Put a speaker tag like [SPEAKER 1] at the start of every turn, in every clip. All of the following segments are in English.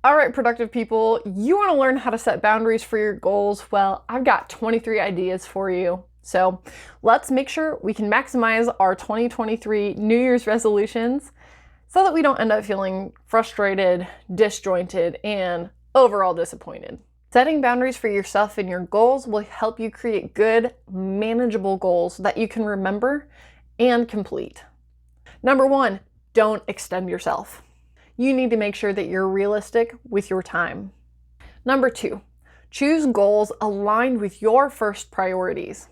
[SPEAKER 1] All right, productive people, you want to learn how to set boundaries for your goals? Well, I've got 23 ideas for you. So let's make sure we can maximize our 2023 New Year's resolutions so that we don't end up feeling frustrated, disjointed, and overall disappointed. Setting boundaries for yourself and your goals will help you create good, manageable goals that you can remember and complete. Number one, don't extend yourself. You need to make sure that you're realistic with your time. Number two, choose goals aligned with your first priorities.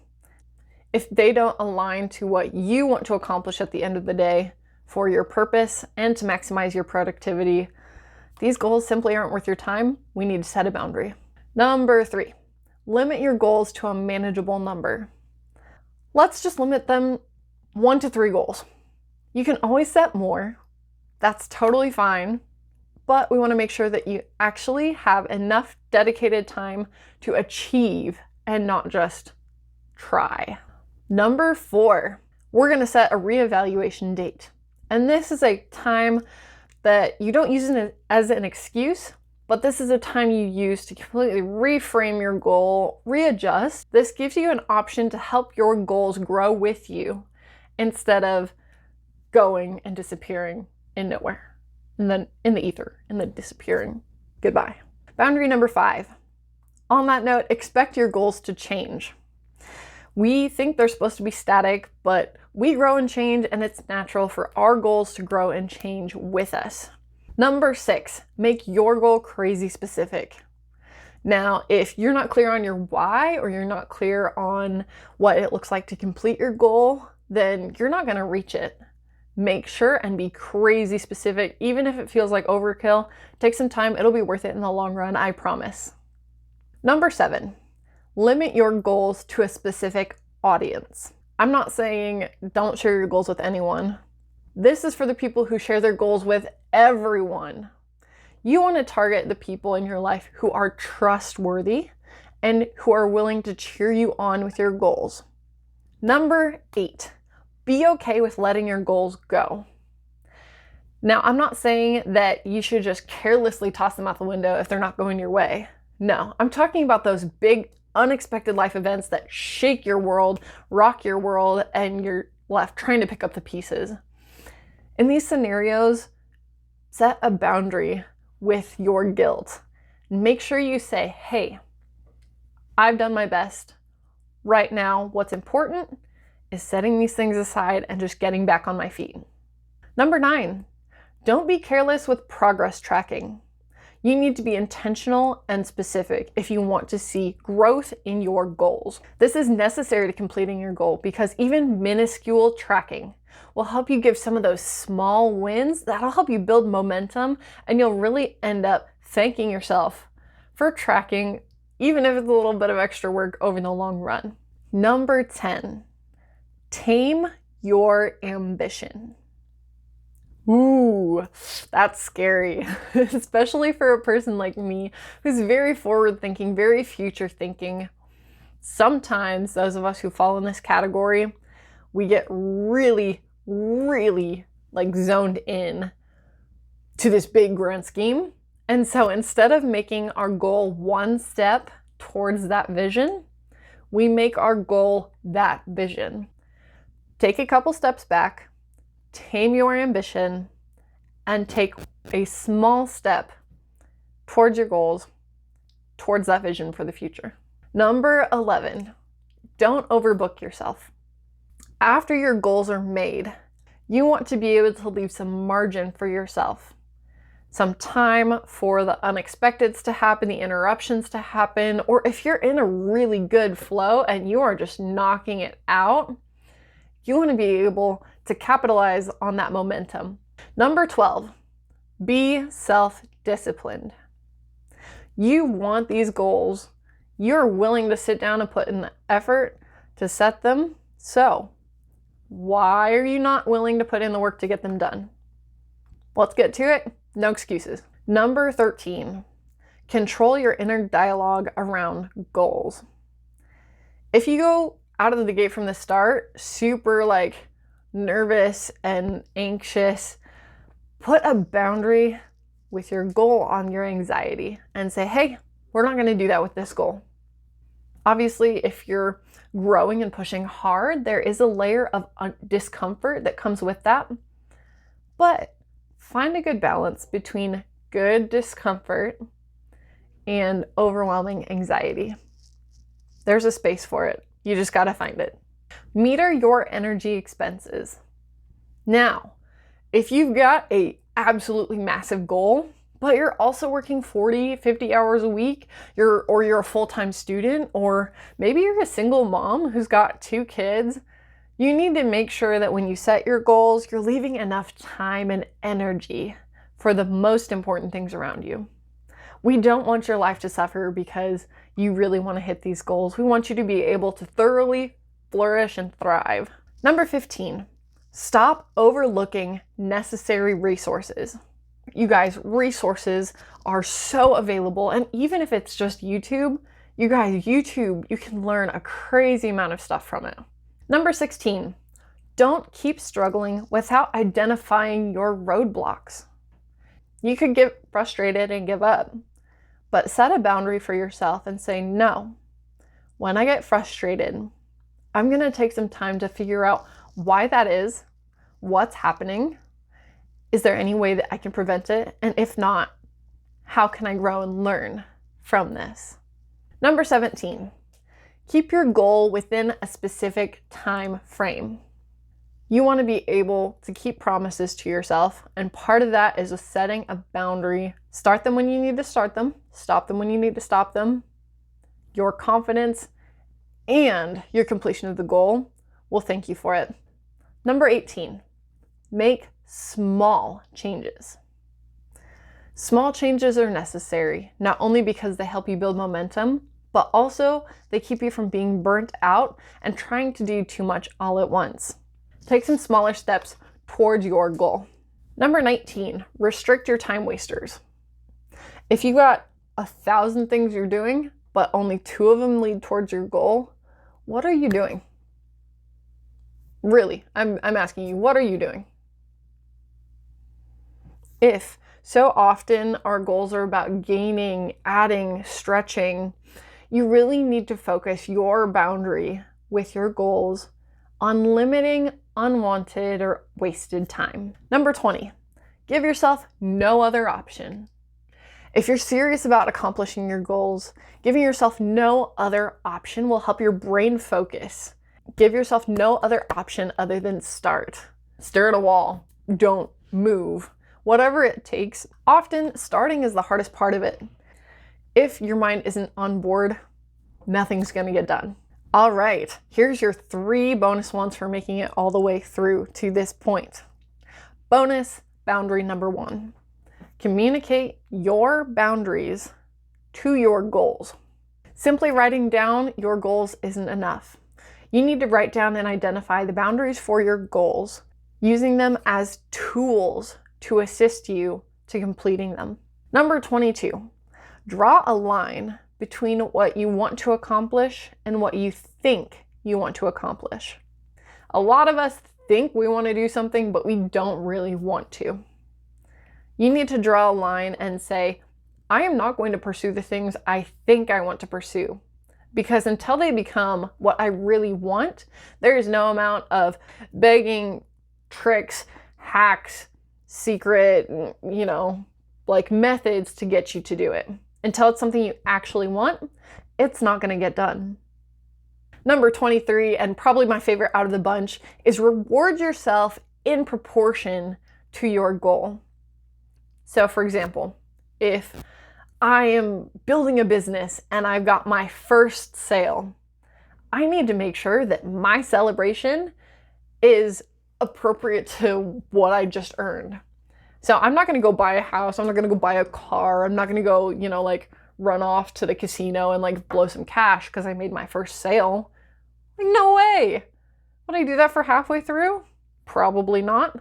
[SPEAKER 1] If they don't align to what you want to accomplish at the end of the day for your purpose and to maximize your productivity, these goals simply aren't worth your time. We need to set a boundary. Number three, limit your goals to a manageable number. Let's just limit them 1 to 3 goals. You can always set more. That's totally fine, but we want to make sure that you actually have enough dedicated time to achieve and not just try. Number 4, we're going to set a reevaluation date. And this is a time that you don't use it as an excuse, but this is a time you use to completely reframe your goal, readjust. This gives you an option to help your goals grow with you instead of going and disappearing in nowhere, and then in the ether, and then disappearing. Goodbye. Boundary number 5. On that note, expect your goals to change. We think they're supposed to be static, but we grow and change, and it's natural for our goals to grow and change with us. Number 6, make your goal crazy specific. Now, if you're not clear on your why, or you're not clear on what it looks like to complete your goal, then you're not going to reach it. Make sure and be crazy specific, even if it feels like overkill. Take some time, it'll be worth it in the long run, I promise. Number 7, limit your goals to a specific audience. I'm not saying don't share your goals with anyone. This is for the people who share their goals with everyone. You want to target the people in your life who are trustworthy and who are willing to cheer you on with your goals. Number 8, be okay with letting your goals go. Now, I'm not saying that you should just carelessly toss them out the window if they're not going your way. No, I'm talking about those big, unexpected life events that shake your world, rock your world, and you're left trying to pick up the pieces. In these scenarios, set a boundary with your guilt. Make sure you say, hey, I've done my best. Right now, what's important is setting these things aside and just getting back on my feet. Number 9, don't be careless with progress tracking. You need to be intentional and specific if you want to see growth in your goals. This is necessary to completing your goal because even minuscule tracking will help you give some of those small wins. That'll help you build momentum, and you'll really end up thanking yourself for tracking, even if it's a little bit of extra work over the long run. Number 10, tame your ambition. Ooh, that's scary, especially for a person like me who's very forward-thinking, very future-thinking. Sometimes those of us who fall in this category, we get really zoned in to this big grand scheme. And so instead of making our goal one step towards that vision, we make our goal that vision. Take a couple steps back, tame your ambition, and take a small step towards your goals, towards that vision for the future. Number 11, don't overbook yourself. After your goals are made, you want to be able to leave some margin for yourself. Some time for the unexpecteds to happen, the interruptions to happen, or if you're in a really good flow and you are just knocking it out, you want to be able to capitalize on that momentum. Number 12, be self-disciplined. You want these goals. You're willing to sit down and put in the effort to set them. So why are you not willing to put in the work to get them done? Let's get to it. No excuses. Number 13, control your inner dialogue around goals. If you go out of the gate from the start, super nervous and anxious, put a boundary with your goal on your anxiety and say, hey, we're not going to do that with this goal. Obviously, if you're growing and pushing hard, there is a layer of discomfort that comes with that. But find a good balance between good discomfort and overwhelming anxiety. There's a space for it. You just got to find it. Meter your energy expenses. Now, if you've got a absolutely massive goal, but you're also working 40, 50 hours a week, or you're a full-time student, or maybe you're a single mom who's got 2 kids, you need to make sure that when you set your goals, you're leaving enough time and energy for the most important things around you. We don't want your life to suffer because you really want to hit these goals. We want you to be able to thoroughly flourish and thrive. Number 15, stop overlooking necessary resources. You guys, resources are so available, and even if it's just YouTube, you guys, YouTube, you can learn a crazy amount of stuff from it. Number 16, don't keep struggling without identifying your roadblocks. You could get frustrated and give up, but set a boundary for yourself and say, no, when I get frustrated, I'm going to take some time to figure out why that is, what's happening. Is there any way that I can prevent it? And if not, how can I grow and learn from this? Number 17, keep your goal within a specific time frame. You want to be able to keep promises to yourself, and part of that is setting a boundary. Start them when you need to start them, stop them when you need to stop them. Your confidence and your completion of the goal will thank you for it. Number 18, make small changes. Small changes are necessary, not only because they help you build momentum, but also they keep you from being burnt out and trying to do too much all at once. Take some smaller steps towards your goal. Number 19, restrict your time wasters. If you got 1,000 things you're doing, but only 2 of them lead towards your goal, what are you doing? Really, I'm asking you, what are you doing? If so often our goals are about gaining, adding, stretching, you really need to focus your boundary with your goals on limiting unwanted or wasted time. Number 20, give yourself no other option. If you're serious about accomplishing your goals, giving yourself no other option will help your brain focus. Give yourself no other option other than start. Stare at a wall. Don't move. Whatever it takes. Often, starting is the hardest part of it. If your mind isn't on board, nothing's going to get done. All right, here's your 3 bonus ones for making it all the way through to this point. Bonus boundary number 1. Communicate your boundaries to your goals. Simply writing down your goals isn't enough. You need to write down and identify the boundaries for your goals, using them as tools to assist you to completing them. Number 22, draw a line between what you want to accomplish and what you think you want to accomplish. A lot of us think we want to do something, but we don't really want to. You need to draw a line and say, I am not going to pursue the things I think I want to pursue. Because until they become what I really want, there is no amount of begging, tricks, hacks, secret, methods to get you to do it. Until it's something you actually want, it's not going to get done. Number 23, and probably my favorite out of the bunch, is reward yourself in proportion to your goal. So for example, if I am building a business and I've got my first sale, I need to make sure that my celebration is appropriate to what I just earned. So I'm not going to go buy a house. I'm not going to go buy a car. I'm not going to go, run off to the casino and blow some cash because I made my first sale. No way. Would I do that for halfway through? Probably not.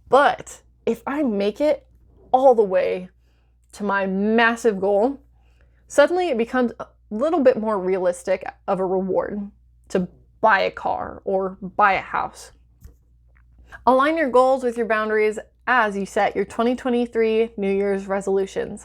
[SPEAKER 1] But if I make it all the way to my massive goal, suddenly it becomes a little bit more realistic of a reward to buy a car or buy a house. Align your goals with your boundaries as you set your 2023 New Year's resolutions.